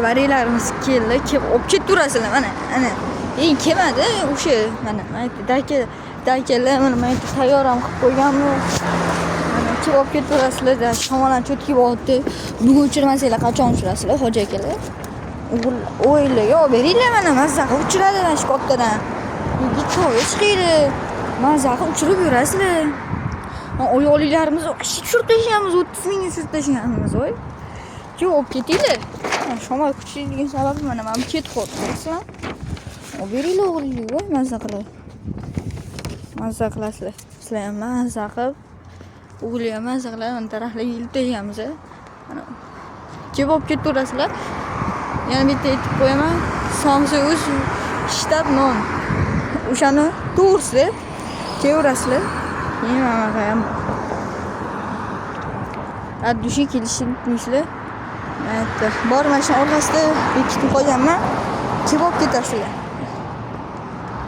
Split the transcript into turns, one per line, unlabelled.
varilarimiz keldi. Kelib olib ketaverasizlar mana. Ana. Kelmadi o'sha mana dakalar mana tayyoram qilib qo'yganmiz. Mana kelib olib ketaverasizlar. Shamol ham cho'tkib oldi. Bugun uchirmasanglar qachon uchirasizlar, hoji akalar? O'yinlarga olib beringlar mana mazza qilib uchiradi mana shu koptadan. Gittoga chiqaydi. Mazza qilib uchirib yurasizlar. Oyoqlarimiz tushirib tashlashamiz, 30 mingga tushirib tashlashamiz, voy. Kelib olib ketinglar. Shamol kuchliligini sababi mana men ketib qoldim, bilasizmi? Olib beringlar o'g'linglar, voy mazza qilib. Mazza qilasizlar. Sizlar ham mazza qilib, o'g'li ham mazza qiladi, mana daraxtlarga ilib tashlashamiz, mana. Kelib olib ketaverasizlar. Yana bitta aytib qo'yaman, Samsung shtab non. O'shani to'g'risi kelaverasizlar. Keyin mana ham addushi kelishini aytmisizlar. Bor mashina orqasida bekitib qo'yganman. Kelib olib ketasizlar.